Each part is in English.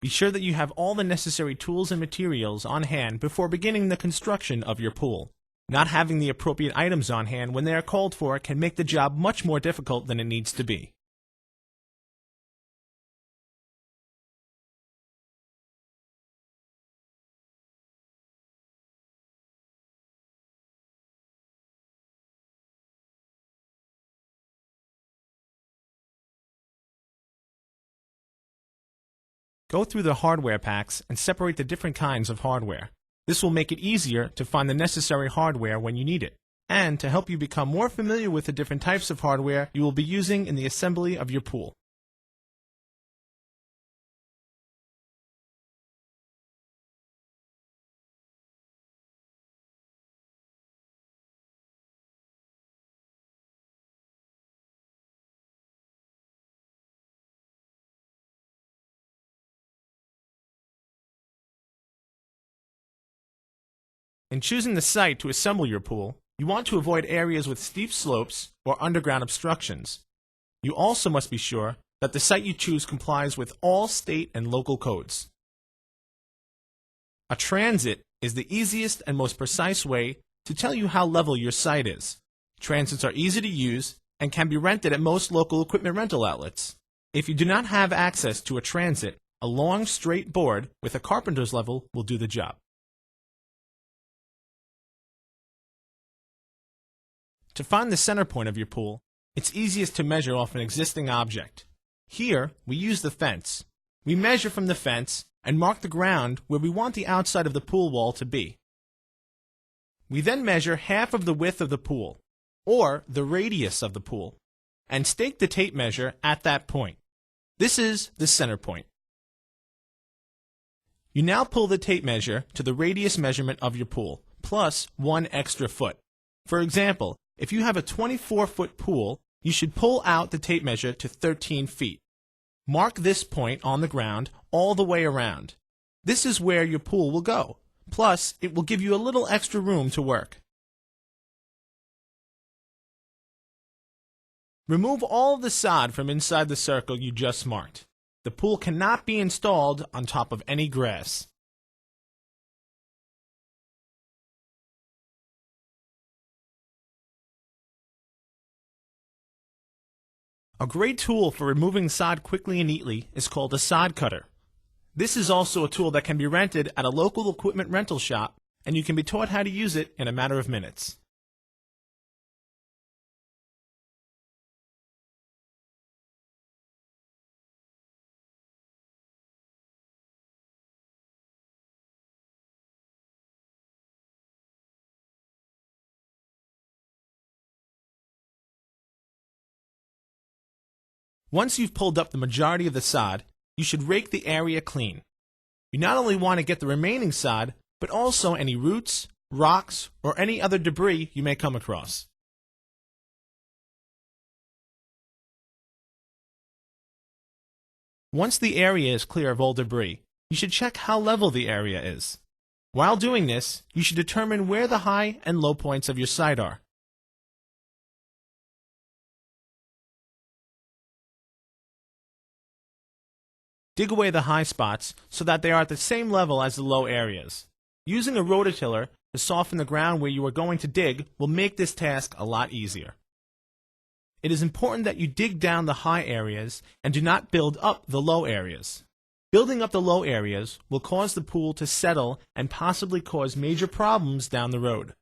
Be sure that you have all the necessary tools and materials on hand before beginning the construction of your pool. Not having the appropriate items on hand when they are called for can make the job much more difficult than it needs to be. Go through the hardware packs and separate the different kinds of hardware. This will make it easier to find the necessary hardware when you need it, and to help you become more familiar with the different types of hardware you will be using in the assembly of your pool. In choosing the site to assemble your pool, you want to avoid areas with steep slopes or underground obstructions. You also must be sure that the site you choose complies with all state and local codes. A transit is the easiest and most precise way to tell you how level your site is. Transits are easy to use and can be rented at most local equipment rental outlets. If you do not have access to a transit, a long straight board with a carpenter's level will do the job. To find the center point of your pool, it's easiest to measure off an existing object. Here, we use the fence. We measure from the fence and mark the ground where we want the outside of the pool wall to be. We then measure half of the width of the pool, or the radius of the pool, and stake the tape measure at that point. This is the center point. You now pull the tape measure to the radius measurement of your pool, plus 1 extra foot. For example, if you have a 24-foot pool, you should pull out the tape measure to 13 feet. Mark this point on the ground all the way around. This is where your pool will go. Plus, it will give you a little extra room to work. Remove all of the sod from inside the circle you just marked. The pool cannot be installed on top of any grass. A great tool for removing sod quickly and neatly is called a sod cutter. This is also a tool that can be rented at a local equipment rental shop, and you can be taught how to use it in a matter of minutes. Once you've pulled up the majority of the sod, you should rake the area clean. You not only want to get the remaining sod, but also any roots, rocks, or any other debris you may come across. Once the area is clear of all debris, you should check how level the area is. While doing this, you should determine where the high and low points of your site are. Dig away the high spots so that they are at the same level as the low areas. Using a rototiller to soften the ground where you are going to dig will make this task a lot easier. It is important that you dig down the high areas and do not build up the low areas. Building up the low areas will cause the pool to settle and possibly cause major problems down the road.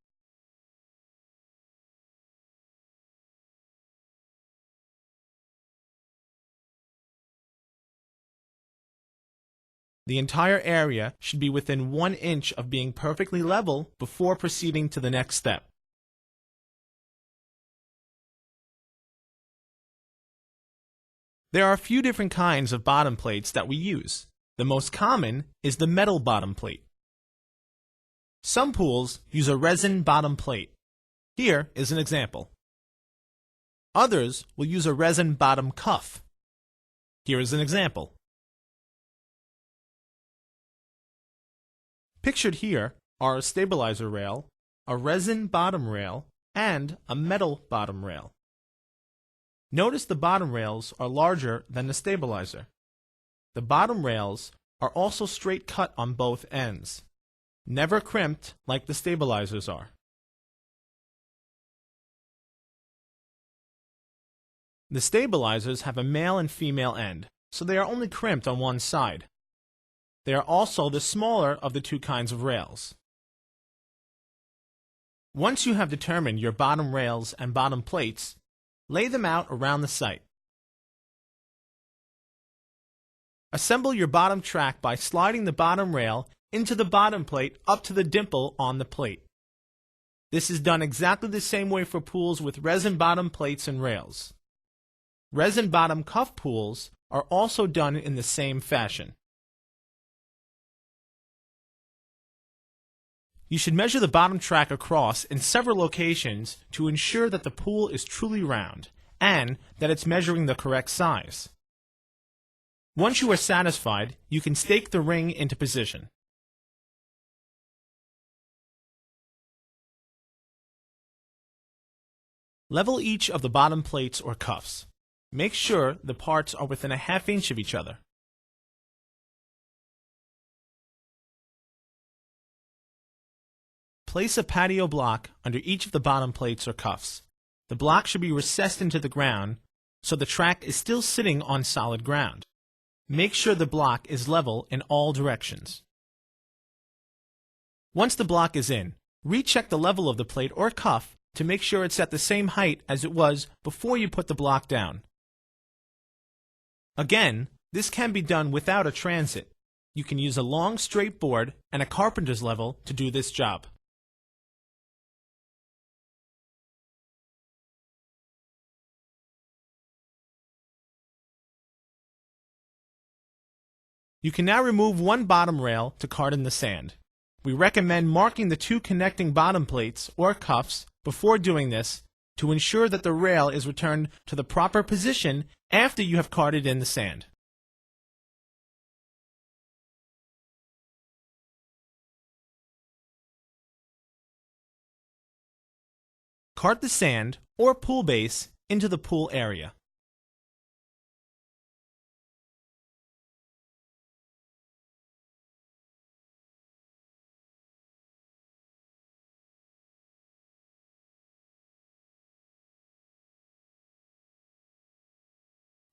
The entire area should be within 1 inch of being perfectly level before proceeding to the next step. There are a few different kinds of bottom plates that we use. The most common is the metal bottom plate. Some pools use a resin bottom plate. Here is an example. Others will use a resin bottom cuff. Here is an example. Pictured here are a stabilizer rail, a resin bottom rail, and a metal bottom rail. Notice the bottom rails are larger than the stabilizer. The bottom rails are also straight cut on both ends, never crimped like the stabilizers are. The stabilizers have a male and female end, so they are only crimped on one side. They are also the smaller of the two kinds of rails. Once you have determined your bottom rails and bottom plates, lay them out around the site. Assemble your bottom track by sliding the bottom rail into the bottom plate up to the dimple on the plate. This is done exactly the same way for pools with resin bottom plates and rails. Resin bottom cuff pools are also done in the same fashion. You should measure the bottom track across in several locations to ensure that the pool is truly round and that it's measuring the correct size. Once you are satisfied, you can stake the ring into position. Level each of the bottom plates or cuffs. Make sure the parts are within a ½ inch of each other. Place a patio block under each of the bottom plates or cuffs. The block should be recessed into the ground so the track is still sitting on solid ground. Make sure the block is level in all directions. Once the block is in, recheck the level of the plate or cuff to make sure it's at the same height as it was before you put the block down. Again, this can be done without a transit. You can use a long straight board and a carpenter's level to do this job. You can now remove one bottom rail to cart in the sand. We recommend marking the two connecting bottom plates or cuffs before doing this to ensure that the rail is returned to the proper position after you have carted in the sand. Cart the sand or pool base into the pool area.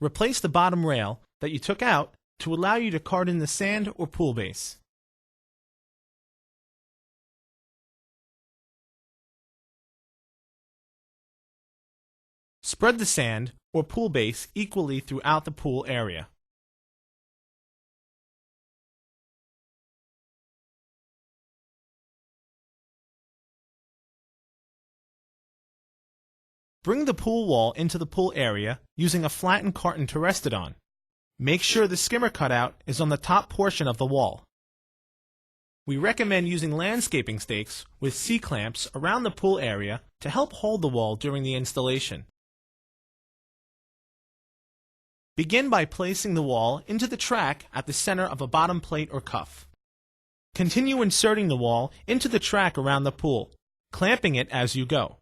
Replace the bottom rail that you took out to allow you to cart in the sand or pool base. Spread the sand or pool base equally throughout the pool area. Bring the pool wall into the pool area using a flattened carton to rest it on. Make sure the skimmer cutout is on the top portion of the wall. We recommend using landscaping stakes with C-clamps around the pool area to help hold the wall during the installation. Begin by placing the wall into the track at the center of a bottom plate or cuff. Continue inserting the wall into the track around the pool, clamping it as you go.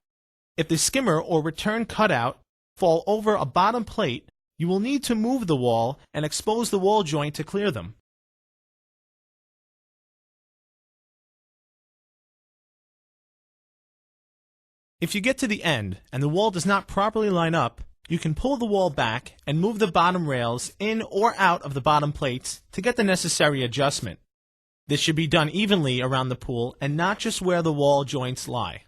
If the skimmer or return cutout fall over a bottom plate, you will need to move the wall and expose the wall joint to clear them. If you get to the end and the wall does not properly line up, you can pull the wall back and move the bottom rails in or out of the bottom plates to get the necessary adjustment. This should be done evenly around the pool and not just where the wall joints lie.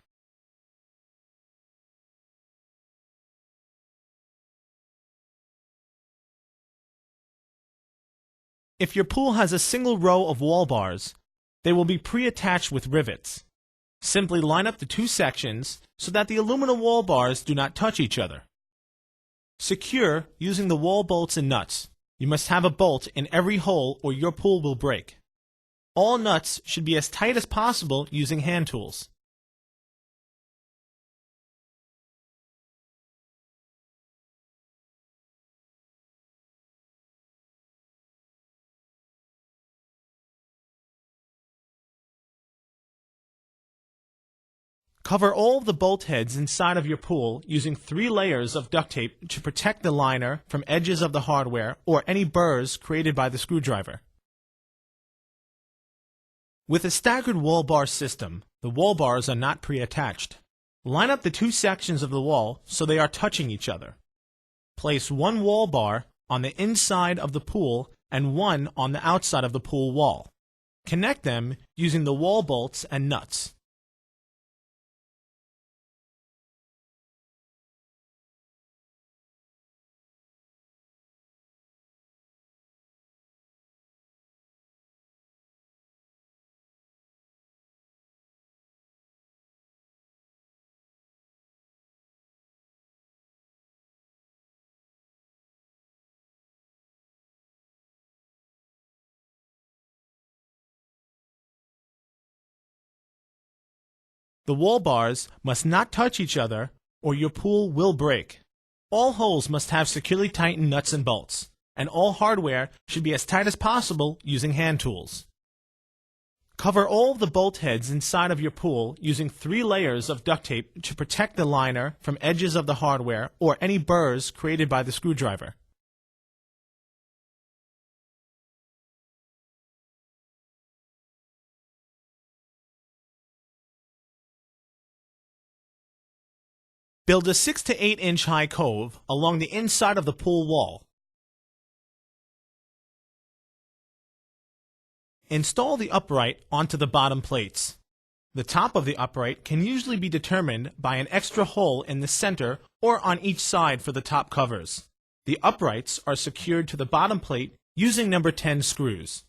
If your pool has a single row of wall bars, they will be pre-attached with rivets. Simply line up the two sections so that the aluminum wall bars do not touch each other. Secure using the wall bolts and nuts. You must have a bolt in every hole or your pool will break. All nuts should be as tight as possible using hand tools. Cover all of the bolt heads inside of your pool using 3 layers of duct tape to protect the liner from edges of the hardware or any burrs created by the screwdriver. With a staggered wall bar system, the wall bars are not pre-attached. Line up the two sections of the wall so they are touching each other. Place one wall bar on the inside of the pool and one on the outside of the pool wall. Connect them using the wall bolts and nuts. The wall bars must not touch each other or your pool will break. All holes must have securely tightened nuts and bolts, and all hardware should be as tight as possible using hand tools. Cover all of the bolt heads inside of your pool using 3 layers of duct tape to protect the liner from edges of the hardware or any burrs created by the screwdriver. Build a 6 to 8 inch high cove along the inside of the pool wall. Install the upright onto the bottom plates. The top of the upright can usually be determined by an extra hole in the center or on each side for the top covers. The uprights are secured to the bottom plate using number 10 screws.